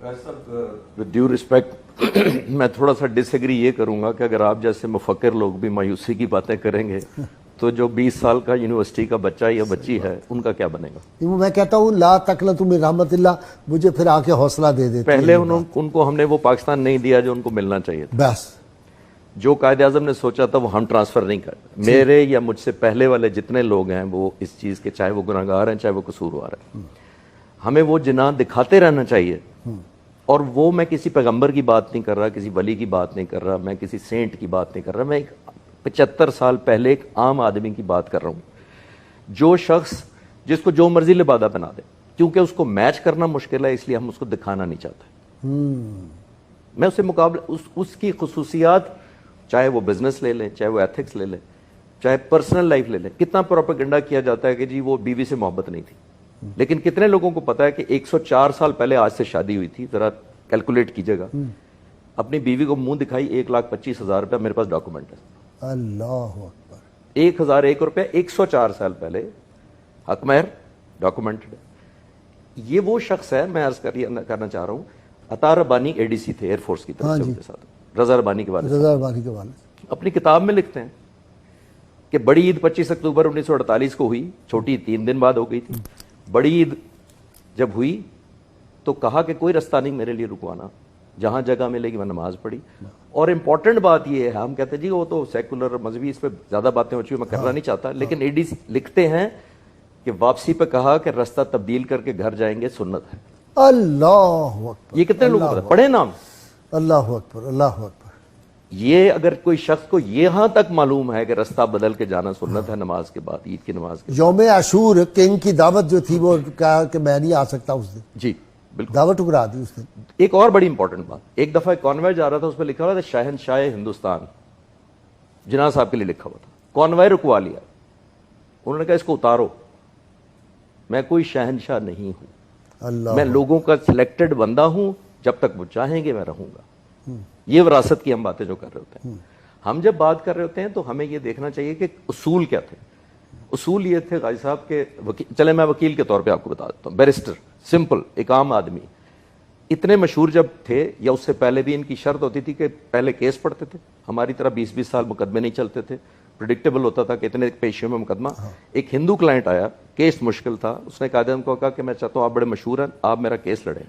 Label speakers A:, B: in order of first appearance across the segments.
A: with due respect میں تھوڑا سا ڈس ایگری یہ کروں گا کہ اگر آپ جیسے مفکر لوگ بھی مایوسی کی باتیں کریں گے تو جو 20 سال کا یونیورسٹی کا بچہ یا بچی ہے ان کا کیا بنے گا؟
B: میں کہتا ہوں لا تقنطوا من رحمت اللہ، مجھے پھر آ کے حوصلہ دے دیتے
A: پہلے ان کو ہم نے وہ پاکستان نہیں دیا جو ان کو ملنا چاہیے تھا.
B: بس
A: جو قائد اعظم نے سوچا تھا وہ ہم ٹرانسفر نہیں کرتے. میرے یا مجھ سے پہلے والے جتنے لوگ ہیں وہ اس چیز کے، چاہے وہ گناہگار ہیں چاہے وہ قصوروار ہیں، ہمیں وہ جناح دکھاتے رہنا چاہیے. اور وہ میں کسی پیغمبر کی بات نہیں کر رہا، کسی ولی کی بات نہیں کر رہا، میں کسی سینٹ کی بات نہیں کر رہا، میں ایک 75 سال پہلے ایک عام آدمی کی بات کر رہا ہوں. جو شخص جس کو جو مرضی لبادہ بنا دے، کیونکہ اس کو میچ کرنا مشکل ہے اس لیے ہم اس کو دکھانا نہیں چاہتے. میں اسے مقابلہ اس کی خصوصیات، چاہے وہ بزنس لے لیں، چاہے وہ ایتھکس لے لیں، چاہے پرسنل لائف لے لیں. کتنا پروپیگنڈا کیا جاتا ہے کہ جی وہ بیوی سے محبت نہیں تھی، لیکن کتنے لوگوں کو پتا ہے کہ 104 سال پہلے آج سے شادی ہوئی تھی؟ ذرا کیلکولیٹ کیجئے گا. اپنی بیوی کو منہ دکھائی 1,25,000 روپیہ میرے پاس ڈاکومنٹ ہے.
B: اللہ اکبر.
A: 1,001 روپے 104 سال پہلے حق مہر ڈاکومنٹڈ. یہ وہ شخص ہے، میں عرض کرنا چاہ رہا ہوں، عطا ربانی اے ڈی سی تھے ایئر فورس کی طرف سے، ان کے ساتھ رضا ربانی کے والد،
B: رضا ربانی کے والد
A: اپنی کتاب میں لکھتے ہیں کہ بڑی عید 25 اکتوبر 1948 کو ہوئی، چھوٹی 3 دن بعد ہو گئی تھی. بڑی عید جب ہوئی تو کہا کہ کوئی رستہ نہیں میرے لیے رکوانا، جہاں جگہ ملے گی میں نماز پڑھی. اور امپورٹنٹ بات یہ ہے، ہم کہتے ہیں جی وہ تو سیکولر مذہبی، اس پہ زیادہ باتیں ہو چکی میں کرنا نہیں چاہتا، لیکن ایڈی لکھتے ہیں کہ واپسی پہ کہا کہ رستہ تبدیل کر کے گھر جائیں گے، سنت ہے.
B: اللہ اکبر.
A: یہ کتنے لوگ پتہ پڑھے نام؟
B: اللہ اکبر اللہ اکبر.
A: یہ اگر کوئی شخص کو یہاں تک معلوم ہے کہ رستہ بدل کے جانا سنت ہے نماز کے بعد، عید کی نماز کے بعد.
B: یوم عاشور کنگ کی دعوت جو تھی وہ کہا کہ میں نہیں آ سکتا اس دن،
A: جی بالکل
B: دعوت ٹکرا دی اس دن.
A: ایک اور بڑی امپورٹنٹ بات، ایک دفعہ کانوائے جا رہا تھا، اس پہ لکھا ہوا تھا شہنشاہ ہندوستان، جناح صاحب کے لیے لکھا ہوا تھا. کانوائے رکوا لیا، انہوں نے کہا اس کو اتارو، میں کوئی شہنشاہ نہیں ہوں،
B: اللہ
A: میں لوگوں کا سلیکٹڈ بندہ ہوں، جب تک وہ چاہیں گے میں رہوں گا. یہ وراثت کی ہم باتیں جو کر رہے ہوتے ہیں. ہم جب بات کر رہے ہوتے ہیں تو ہمیں یہ دیکھنا چاہیے کہ اصول کیا تھے. اصول یہ تھے غازی صاحب کے چلے میں وکیل کے طور پہ آپ کو بتا دیتا ہوں، بیرسٹر، سمپل ایک عام آدمی. اتنے مشہور جب تھے یا اس سے پہلے بھی ان کی شرط ہوتی تھی کہ پہلے کیس پڑھتے تھے. ہماری طرح 20 سال مقدمے نہیں چلتے تھے، پریڈکٹیبل ہوتا تھا کہ اتنے پیشیوں میں مقدمہ. ایک ہندو کلائنٹ آیا، کیس مشکل تھا، اس نے قائد اعظم کو کہا کہ میں چاہتا ہوں آپ بڑے مشہور ہیں، آپ میرا کیس لڑیں.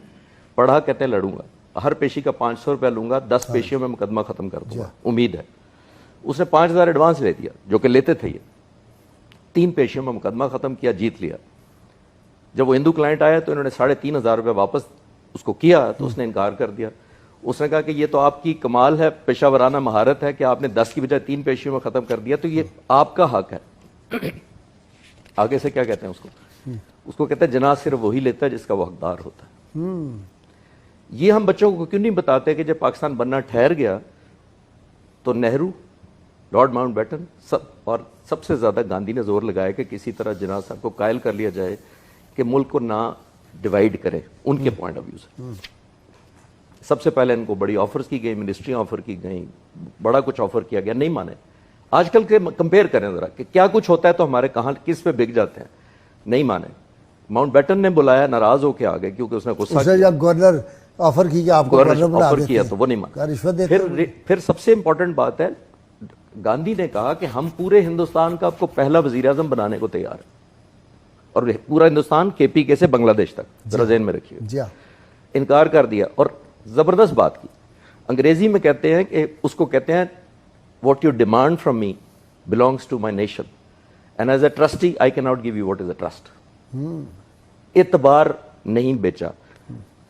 A: پڑھا، کہتے ہیں لڑوں گا، ہر پیشی کا 500 روپیہ لوں گا، 10 پیشیوں میں مقدمہ ختم کر دوں گا، امید ہے. اس نے 5,000 ایڈوانس لے دیا، جو کہ لیتے تھے. یہ 3 پیشیوں میں مقدمہ ختم کیا، جیت لیا. جب وہ ہندو کلائنٹ آیا تو انہوں نے 3,500 روپیہ واپس اس کو کیا تو اس نے انکار کر دیا. اس نے کہا کہ یہ تو آپ کی کمال ہے، پیشہ ورانہ مہارت ہے کہ آپ نے 10 کی بجائے 3 پیشیوں میں ختم کر دیا، تو یہ آپ کا حق ہے. آگے سے کیا کہتے ہیں اس کو کہتے ہیں جناح صرف وہی لیتا ہے جس کا وہ حقدار ہوتا ہے. یہ ہم بچوں کو کیوں نہیں بتاتے کہ جب پاکستان بننا ٹھہر گیا تو نہرو، لارڈ ماؤنٹ بیٹن اور سب سے زیادہ گاندھی نے زور لگایا کہ کسی طرح جناح صاحب کو قائل کر لیا جائے کہ ملک کو نہ ڈیوائیڈ کرے ان کے پوائنٹ آف ویو سے. سب سے پہلے ان کو بڑی آفرز کی گئی، منسٹریاں آفر کی گئیں، بڑا کچھ آفر کیا گیا، نہیں مانے. آج کل کے کمپیئر کریں ذرا کہ کیا کچھ ہوتا ہے تو ہمارے کہاں کس پہ بک جاتے ہیں، نہیں مانے. ماؤنٹ بیٹن نے بلایا، ناراض ہو کے آ گئے کیونکہ اس نے غصہ کیا.
B: جب گورنر آفر کی کہ آپ کو گورنر بنا
A: آفر کیا تو وہ نہیں مانا. پھر سب سے امپورٹنٹ بات ہے، گاندھی نے کہا کہ ہم پورے ہندوستان کا آپ کو پہلا وزیر اعظم بنانے کو تیار ہیں، اور پورا ہندوستان KPK سے بنگلہ دیش تک، ذرا ذہن میں رکھیے. انکار کر دیا. اور زبردست بات کی، انگریزی میں کہتے ہیں کہ اس کو کہتے ہیں what you demand from me belongs to my nation and as a trustee I cannot give you what is a trust. اعتبار نہیں بیچا.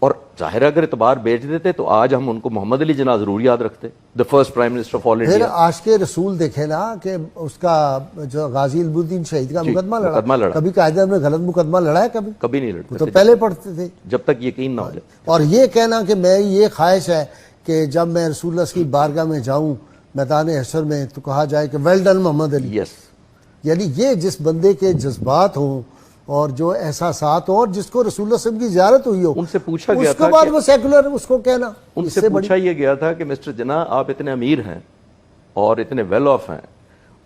A: اور ظاہر اگر اعتبار بیچ دیتے تو آج ہم ان کو محمد علی جناح ضرور یاد رکھتے، the first prime minister of all India.
B: پھر عاشق رسول دیکھے نا کہ اس کا جو غازی علم الدین شہید کا مقدمہ لڑا، کبھی قائد اعظم نے غلط مقدمہ لڑا ہے؟ کبھی نہیں لڑتے،
A: تو
B: پہلے پڑھتے تھے
A: جب تک یقین نہ ہو جائے.
B: اور یہ کہنا کہ میں یہ خواہش ہے کہ جب میں رسول اللہ کی بارگاہ میں جاؤں میدان حشر میں تو کہا جائے کہ ویل ڈن محمد علی.
A: یس،
B: یعنی یہ جس بندے کے جذبات ہوں اور جو احساسات ہوں اور جس کو رسول اللہ صلی اللہ علیہ وسلم کی زیارت ہوئی ہو،
A: ان سے پوچھا گیا
B: اس کے بعد وہ سیکولر اس کو کہنا.
A: ان سے پوچھا یہ گیا تھا کہ مسٹر جناح آپ اتنے امیر ہیں اور اتنے ویل آف ہیں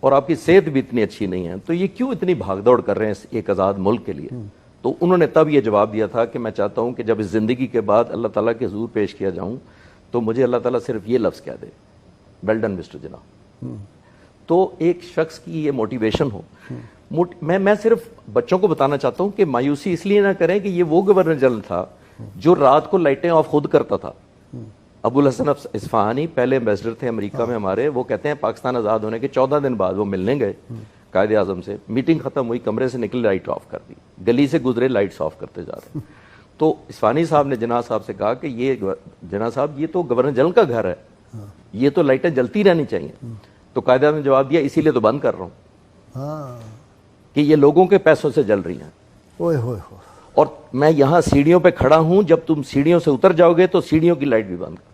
A: اور آپ کی صحت بھی اتنی اچھی نہیں ہے، تو یہ کیوں اتنی بھاگ دوڑ کر رہے ہیں ایک آزاد ملک کے لیے؟ تو انہوں نے تب یہ جواب دیا تھا کہ میں چاہتا ہوں کہ جب اس زندگی کے بعد اللہ تعالیٰ کے حضور پیش کیا جاؤں تو مجھے اللہ تعالیٰ صرف یہ لفظ کہہ دے، ویل ڈن مسٹر جناح. تو ایک شخص کی یہ موٹیویشن ہو. میں صرف بچوں کو بتانا چاہتا ہوں کہ مایوسی اس لیے نہ کریں کہ یہ وہ گورنر جنرل تھا جو رات کو لائٹیں آف خود کرتا تھا. ابو الحسن اصفہانی پہلے ایمبیسڈر تھے امریکہ میں ہمارے، وہ کہتے ہیں پاکستان آزاد ہونے کے 14 دن بعد وہ ملنے گئے قائد اعظم سے، میٹنگ ختم ہوئی، کمرے سے نکل لائٹ آف کر دی، گلی سے گزرے لائٹس آف کرتے جا رہے. تو اصفہانی صاحب نے جناح صاحب سے کہا کہ یہ جناح صاحب یہ تو گورنر جنرل کا گھر ہے، یہ تو لائٹیں جلتی رہنی چاہیے. تو قائد اعظم نے جواب دیا اسی لیے تو بند کر رہا ہوں کہ یہ لوگوں کے پیسوں سے جل رہی ہیں. اور میں یہاں سیڑھیوں پہ کھڑا ہوں، جب تم سیڑھیوں سے اتر جاؤ گے تو سیڑھیوں کی لائٹ بھی بند کر.